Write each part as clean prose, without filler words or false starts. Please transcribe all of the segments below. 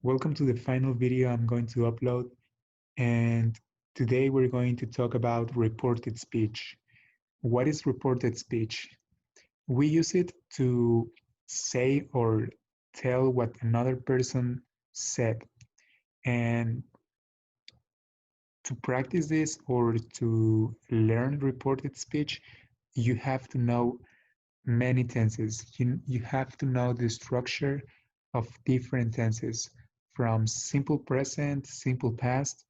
Welcome to the final video I'm going to upload, and today we're going to talk about reported speech. What is reported speech? We use it to say or tell what another person said, and to practice this or to learn reported speech, you have to know many tenses. You have to know the structure of different tenses from simple present, simple past,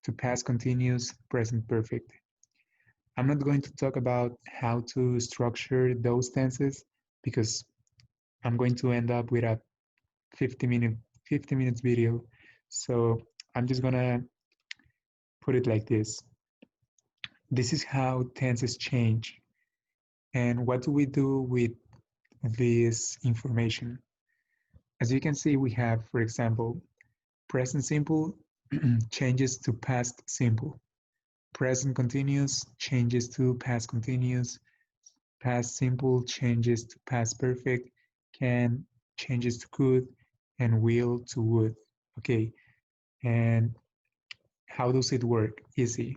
to past continuous, present perfect. I'm not going to talk about how to structure those tenses because I'm going to end up with a 50 minute 50 minutes video. So I'm just gonna put it like this. This is how tenses change. And what do we do with this information? As you can see, we have, for example, present simple changes to past simple. Present continuous changes to past continuous. Past simple changes to past perfect. Can changes to could. And will to would. Okay, and how does it work? Easy.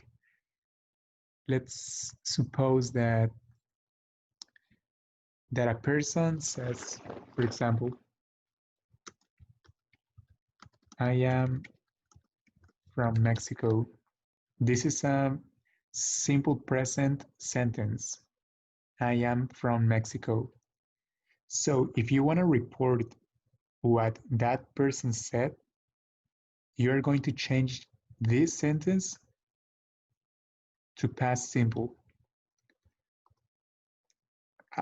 Let's suppose that a person says, for example, I am from Mexico. This is a simple present sentence. I am from Mexico. So if you want to report what that person said, you're going to change this sentence to past simple.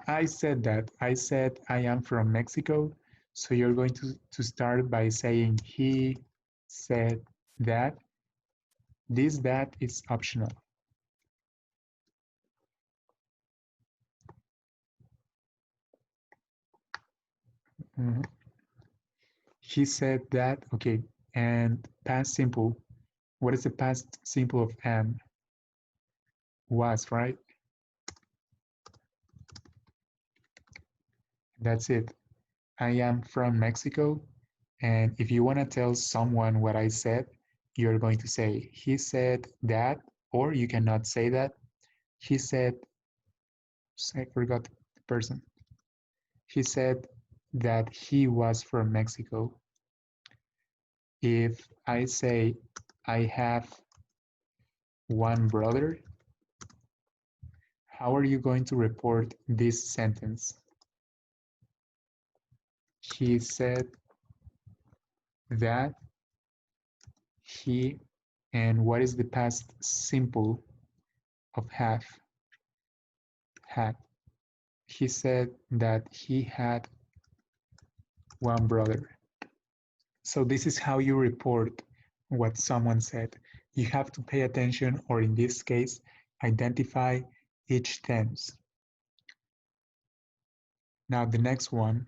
I said that. I said I am from Mexico. So you're going to start by saying he said that. This that is optional. Mhm. He said that. Okay. And past simple. What is the past simple of am? Was, right? That's it. I am from Mexico. And if you want to tell someone what I said, you're going to say, he said that, or you cannot say that. He said, I forgot the person. He said that he was from Mexico. If I say, I have one brother, how are you going to report this sentence? He said that he, and what is the past simple of have? Had. He said that he had one brother. So this is how you report what someone said. You have to pay attention, or in this case, identify each tense. Now the next one,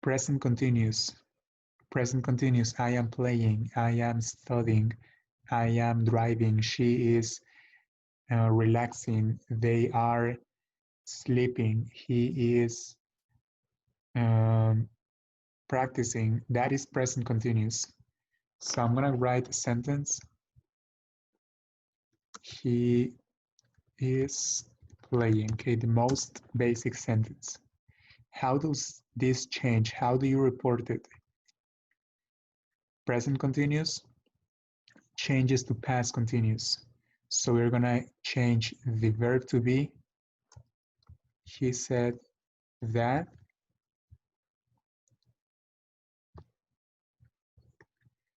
present continuous. Present continuous, I am playing, I am studying, I am driving, she is relaxing, they are sleeping, he is um, practicing. That is present continuous. So I'm gonna write a sentence. He is playing. Okay, the most basic sentence. How does this change? How do you report it? Present continuous changes to past continuous. So we're gonna change the verb to be. He said that.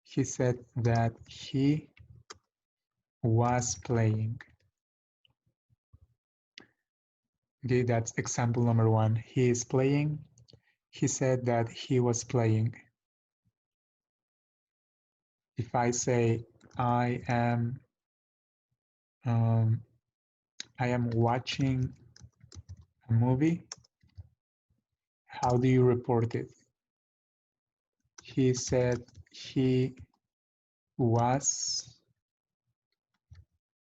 He said that he was playing. Okay, that's example number one. He is playing. He said that he was playing. If I say I am um, I am watching a movie, how do you report it? He said he was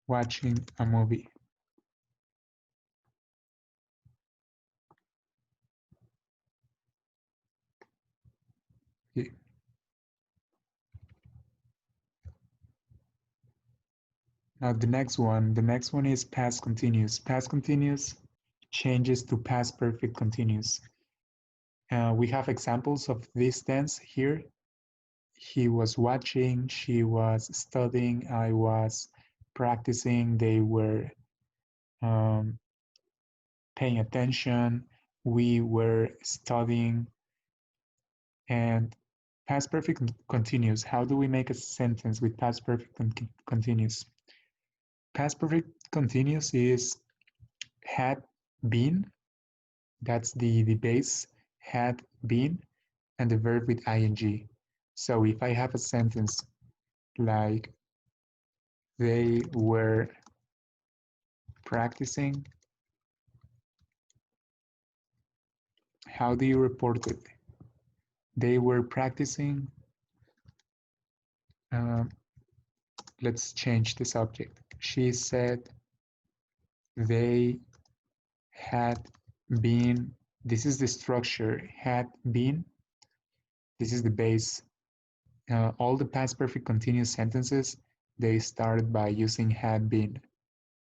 watching a movie. Okay. Now the next one is past continuous. Past continuous changes to past perfect continuous. We have examples of this tense here. He was watching, she was studying, I was practicing, they were um, paying attention, we were studying, and past perfect continuous. How do we make a sentence with past perfect continuous? Past perfect continuous is had been, that's the base, had been, and the verb with ing. So if I have a sentence like they were practicing, how do you report it? They were practicing. Um, let's change the subject. She said they had been. This is the structure. Had been. This is the base. All the past perfect continuous sentences, they started by using had been.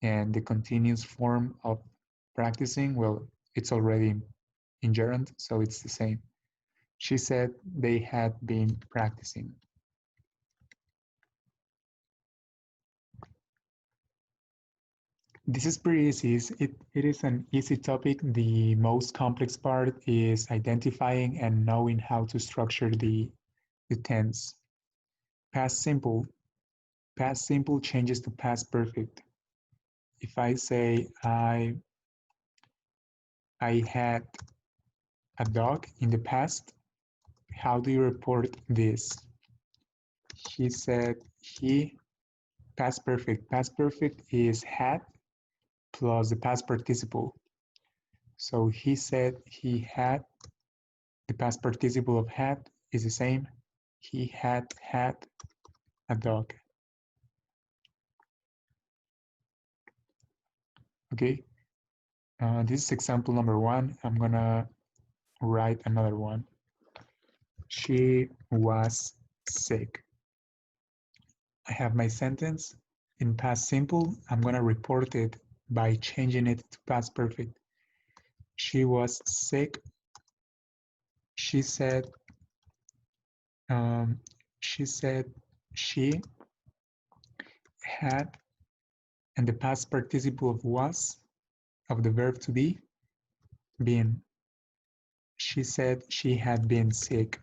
And the continuous form of practicing, well, it's already in gerund, so it's the same. She said they had been practicing. This is pretty easy. It is an easy topic. The most complex part is identifying and knowing how to structure the tense. Past simple. Past simple changes to past perfect. If I say I had a dog in the past, how do you report this? He said he, past perfect. Past perfect is had plus the past participle. So he said he had, the past participle of had is the same. He had a dog. Okay, this is example number one. I'm gonna write another one. She was sick. I have my sentence in past simple. I'm gonna report it by changing it to past perfect. She was sick. She said, um, she said she had, and the past participle of was, of the verb to be, been. She said she had been sick.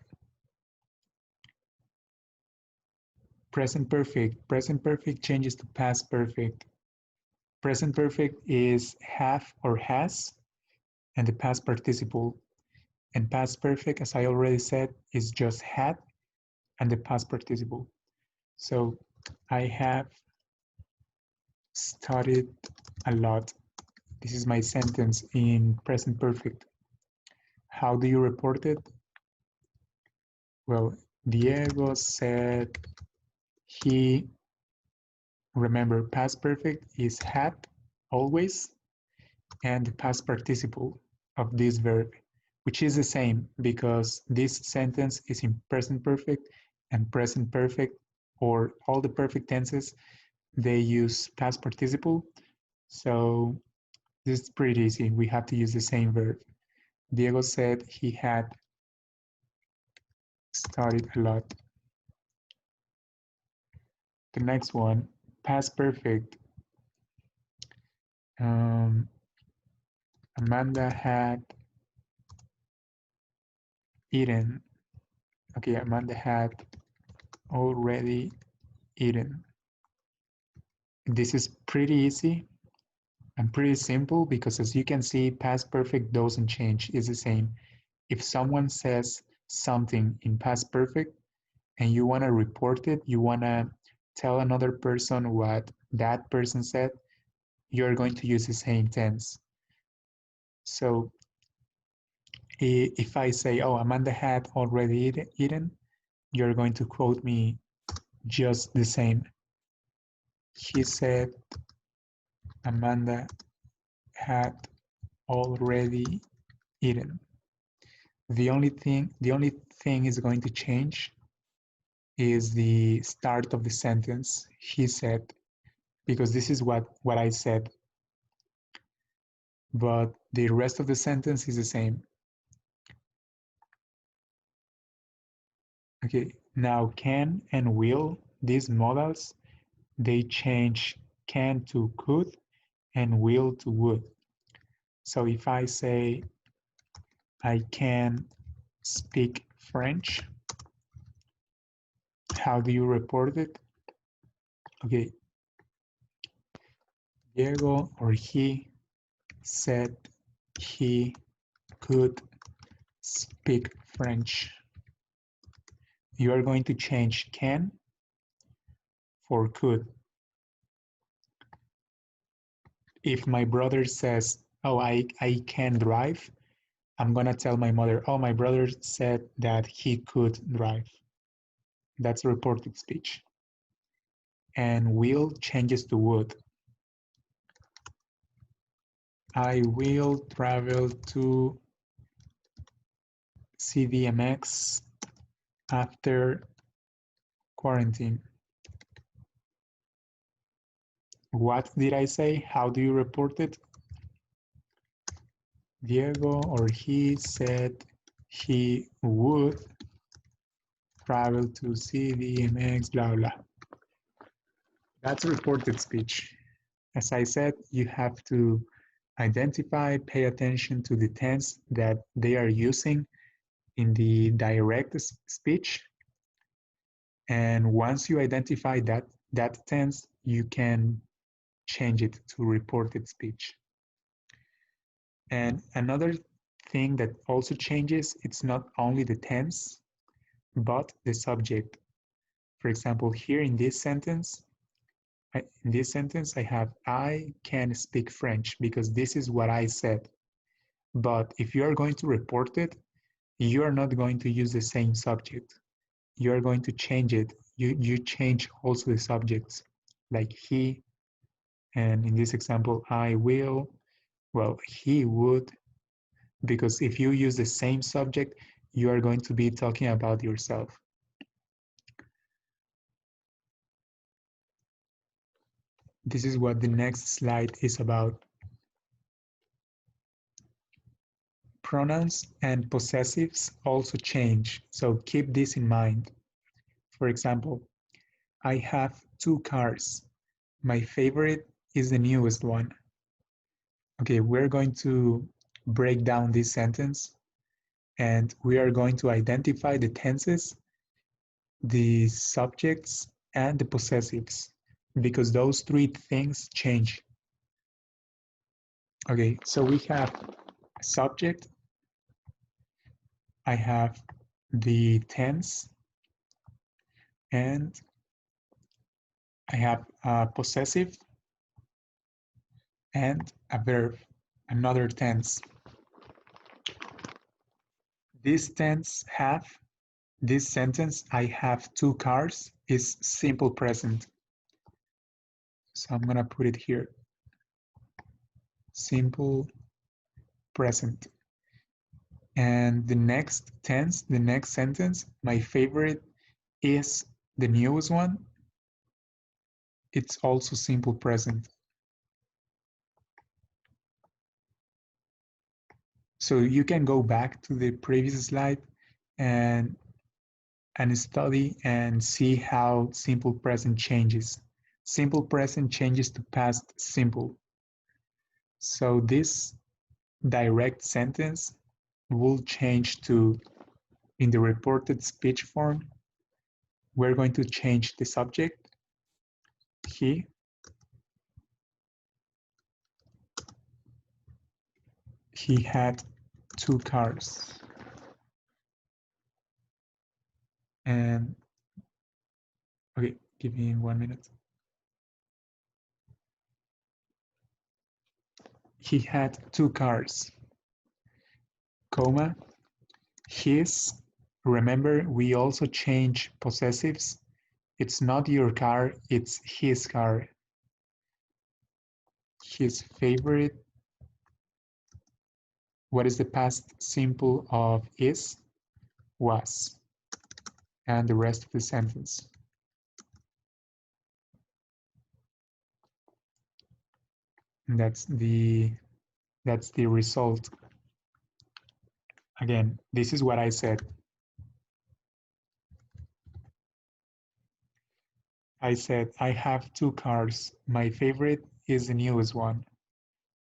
Present perfect. Present perfect changes to past perfect. Present perfect is have or has, and the past participle. And past perfect, as I already said, is just had and the past participle. So I have studied a lot. This is my sentence in present perfect. How do you report it? Well, Diego said he, remember, past perfect is had always, and the past participle of this verb, which is the same because this sentence is in present perfect and present perfect, or all the perfect tenses, they use past participle. So this is pretty easy. We have to use the same verb. Diego said he had studied a lot. The next one, past perfect. Amanda had eaten. Okay, Amanda had already eaten. This is pretty easy and pretty simple because as you can see, past perfect doesn't change, it's the same. If someone says something in past perfect and you want to report it, you want to tell another person what that person said, you're going to use the same tense. So if I say, oh, Amanda had already eaten, you're going to quote me just the same. He said Amanda had already eaten. The only thing is going to change is the start of the sentence. He said, because this is what I said, but the rest of the sentence is the same. Okay, now can and will, these modals, they change can to could and will to would. So if I say I can speak French, how do you report it? Okay, Diego or he said he could speak French. You are going to change can for could. If my brother says, oh, I can drive, I'm gonna tell my mother, oh, my brother said that he could drive. That's reported speech. And will changes to would. I will travel to CDMX after quarantine. What did I say? How do you report it? Diego or he said he would travel to CDMX, blah, blah. That's reported speech. As I said, you have to identify, pay attention to the tense that they are using in the direct speech. And once you identify that tense, you can change it to reported speech. And another thing that also changes, it's not only the tense, but the subject. For example, here in this sentence, I have I can speak French because this is what I said. But if you are going to report it, you are not going to use the same subject. You are going to change it. You change also the subjects, like he, and in this example, I will, well, he would, because if you use the same subject, you are going to be talking about yourself. This is what the next slide is about. Pronouns and possessives also change, so keep this in mind. For example, I have 2 cars. My favorite is the newest one. Okay, we're going to break down this sentence and we are going to identify the tenses, the subjects, and the possessives, because those 3 things change. Okay, so we have a subject, I have the tense, and I have a possessive and a verb, another tense. This tense have, this sentence, I have 2 cars, is simple present. So I'm gonna put it here. Simple present. And the next tense, the next sentence, my favorite is the newest one. It's also simple present. So you can go back to the previous slide and study and see how simple present changes. Simple present changes to past simple. So this direct sentence will change to, in the reported speech form, we're going to change the subject, he had 2 cars. And, okay, give me 1 minute. He had 2 cars, comma, his. Remember, we also change possessives. It's not your car, it's his car. His favorite. What is the past simple of is? Was. And the rest of the sentence. That's the result. Again, this is what I said. I said, I have 2 cars. My favorite is the newest one.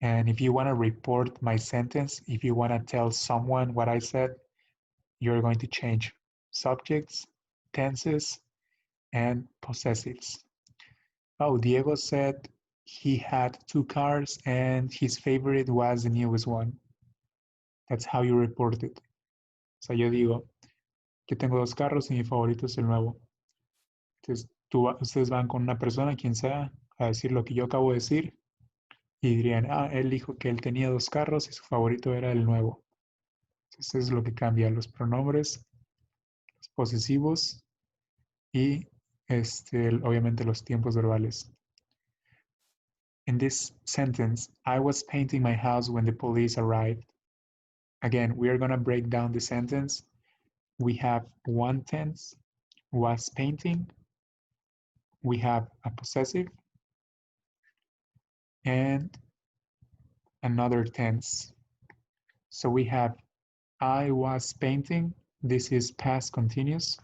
And if you want to report my sentence, if you want to tell someone what I said, you're going to change subjects, tenses, and possessives. Oh, Diego said he had 2 cars and his favorite was the newest one. That's how you report it. O sea, yo digo que tengo 2 carros y mi favorito es el nuevo. Entonces, ustedes van con una persona, quien sea, a decir lo que yo acabo de decir y dirían, ah, él dijo que él tenía 2 carros y su favorito era el nuevo. Entonces, es lo que cambia los pronombres, los posesivos y obviamente los tiempos verbales. In this sentence, I was painting my house when the police arrived. Again, we are going to break down the sentence. We have one tense, was painting. We have a possessive and another tense. So we have I was painting. This is past continuous.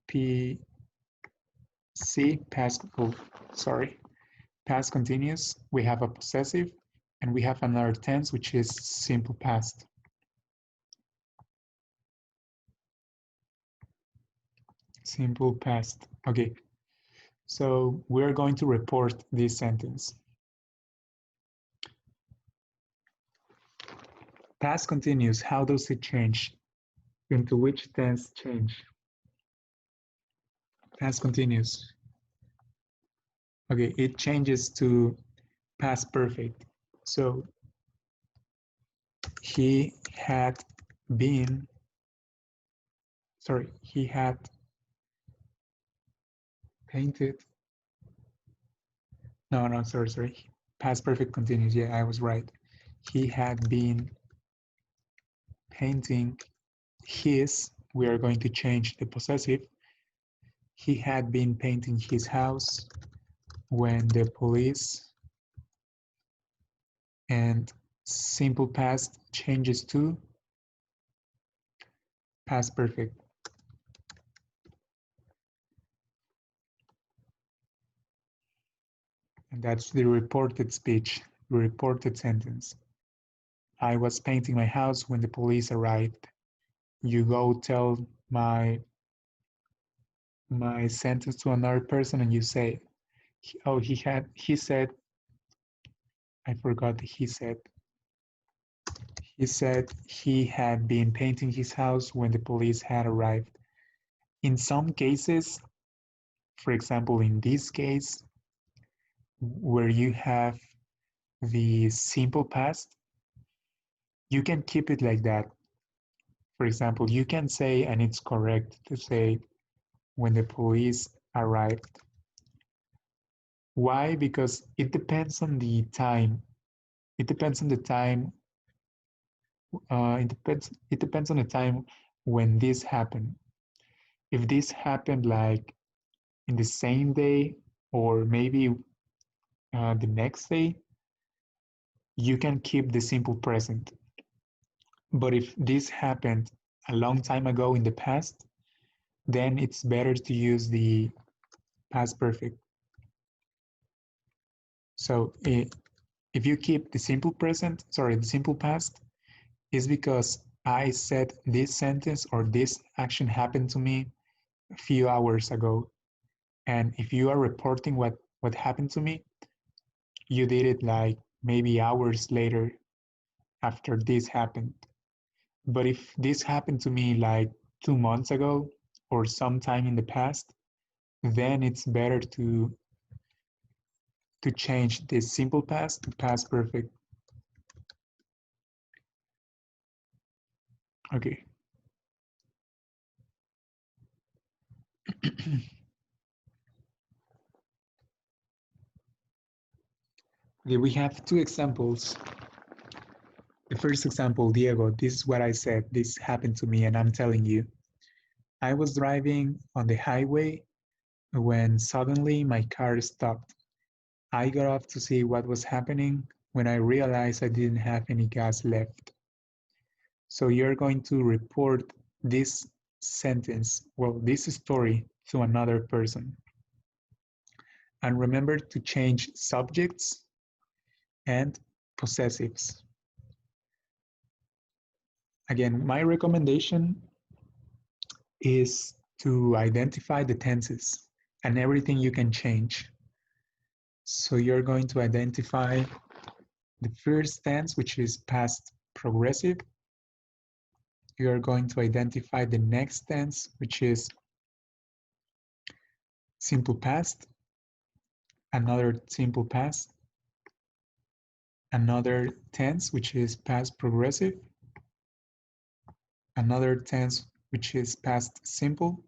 PC, past continuous. We have a possessive and we have another tense, which is simple past. Simple past. Okay. So we're going to report this sentence. Past continuous, how does it change? Into which tense change? Past continuous. Okay, it changes to past perfect. So he had been, he had painted. No, sorry. Past perfect continuous. Yeah, I was right. He had been painting his. We are going to change the possessive. He had been painting his house when the police, and simple past changes to past perfect. And that's the reported speech, the reported sentence. I was painting my house when the police arrived. You go tell my sentence to another person and you say, oh, he said, I forgot he said. He said he had been painting his house when the police had arrived. In some cases, for example, in this case, where you have the simple past, you can keep it like that. For example, you can say, and it's correct to say, when the police arrived. Why? Because it depends on the time. It depends on the time. It depends on the time when this happened. If this happened like in the same day or maybe the next day, you can keep the simple present. But if this happened a long time ago in the past, then it's better to use the past perfect. So if you keep the simple present, the simple past, is because I said this sentence or this action happened to me a few hours ago. And if you are reporting what happened to me, you did it like maybe hours later after this happened. But if this happened to me like 2 months ago or sometime in the past, then it's better to change this simple past to past perfect. Okay. Okay, we have 2 examples. The first example, Diego, this is what I said. This happened to me and I'm telling you. I was driving on the highway when suddenly my car stopped. I got off to see what was happening when I realized I didn't have any gas left. So you're going to report this sentence, well, this story to another person. And remember to change subjects and possessives. Again, my recommendation is to identify the tenses and everything you can change. So you're going to identify the first tense, which is past progressive. You're going to identify the next tense, which is simple past, another simple past, another tense, which is past progressive, another tense, which is past simple,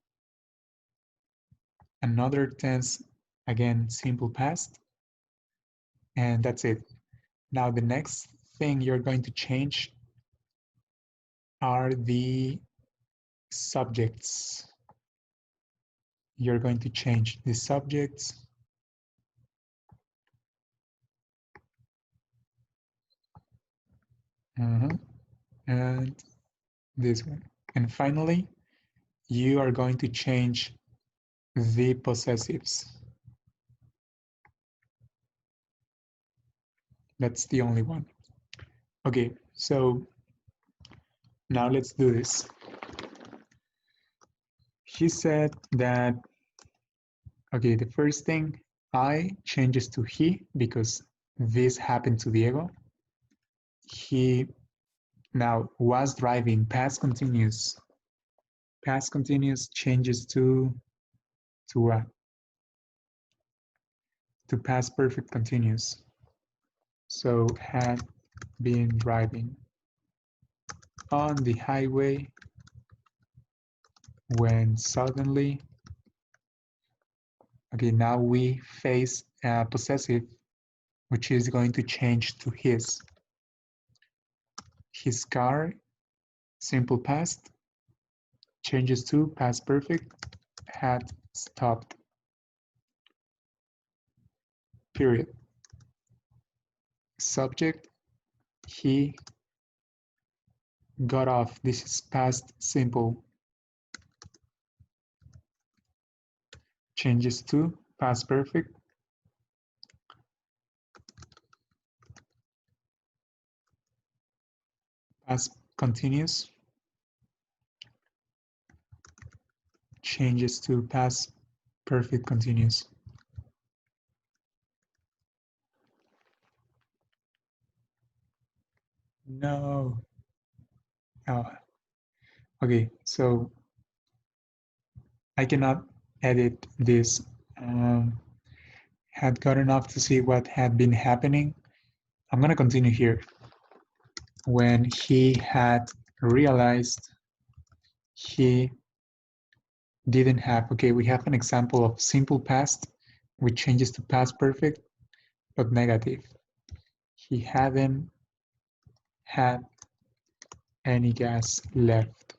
another tense, again, simple past, and that's it. Now, the next thing you're going to change are the subjects. You're going to change the subjects. And this one. And finally, you are going to change the possessives. That's the only one. Okay, so now let's do this. He said that, okay, the first thing, I changes to he because this happened to Diego. He now was driving, past continuous. Past continuous changes to what? To past perfect continuous. So had been driving on the highway when suddenly, okay, now we face a possessive, which is going to change to his. His car, simple past, changes to past perfect, had stopped. Period. Subject, he got off. This is past simple. Changes to past perfect. Past continuous. Changes to past perfect continuous. No. Oh. Okay, so I cannot edit this. Had gotten off to see what had been happening. I'm gonna continue here. When he had realized he didn't have, okay, we have an example of simple past, which changes to past perfect, but negative. He hadn't had any gas left.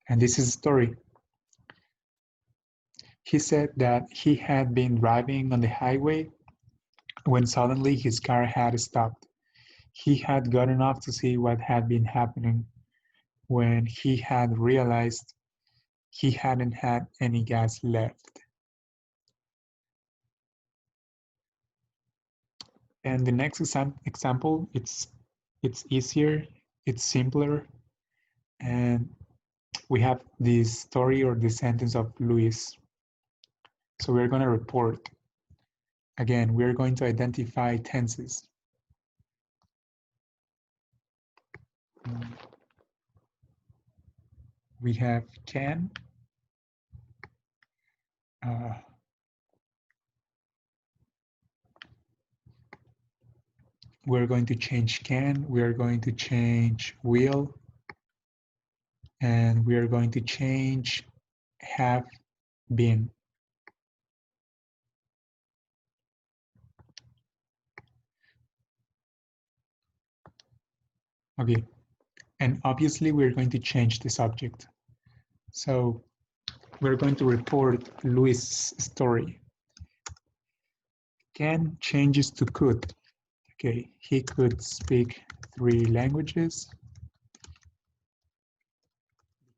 And this is a story. He said that he had been driving on the highway when suddenly his car had stopped. He had gotten off to see what had been happening when he had realized he hadn't had any gas left. And the next example, it's easier, it's simpler, and we have this story or the sentence of Luis. So we're going to report. Again, we're going to identify tenses. We have can. We're going to change can. We're going to change will. And we are going to change have been. Okay, and obviously we're going to change the subject. So we're going to report Luis' story. Can changes to could. Okay, he could speak 3 languages.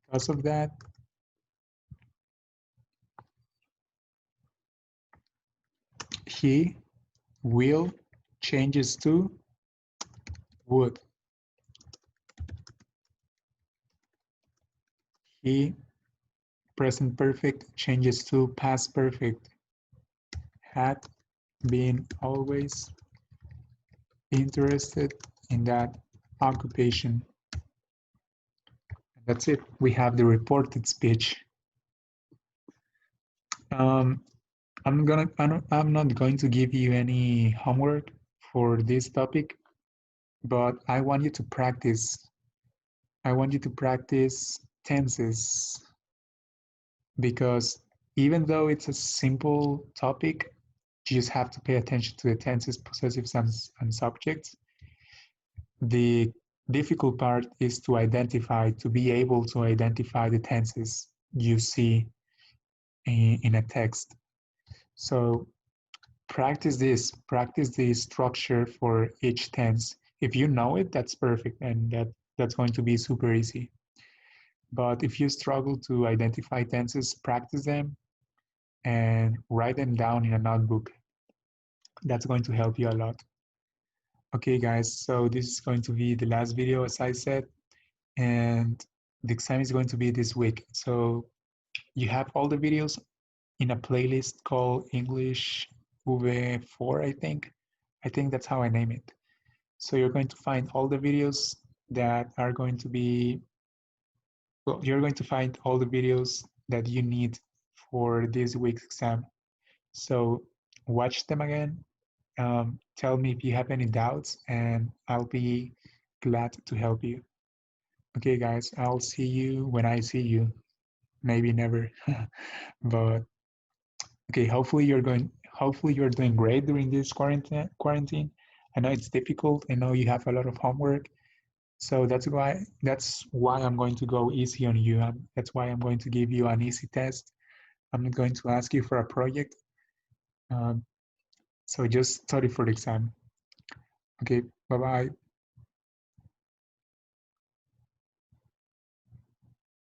Because of that, he will changes to would. He present perfect changes to past perfect. Had been always interested in that occupation. That's it. We have the reported speech. I'm not going to give you any homework for this topic, but I want you to practice. I want you to practice tenses because even though it's a simple topic, you just have to pay attention to the tenses, possessives, and subjects. The difficult part is to be able to identify the tenses you see in a text. So practice the structure for each tense. If you know it, that's perfect, and that's going to be super easy. But if you struggle to identify tenses, practice them and write them down in a notebook. That's going to help you a lot. Okay, guys, so this is going to be the last video, as I said, and the exam is going to be this week. So you have all the videos in a playlist called English V4, I think. I think that's how I name it. So you're going to find all the videos that are going to be, well, you're going to find all the videos that you need for this week's exam. So watch them again. Tell me if you have any doubts, and I'll be glad to help you. Okay, guys, I'll see you when I see you. Maybe never, but okay. Hopefully you're doing great during this quarantine. I know it's difficult. I know you have a lot of homework. So that's why I'm going to go easy on you. That's why I'm going to give you an easy test. I'm not going to ask you for a project. Um, so just study for the exam. Okay, bye-bye.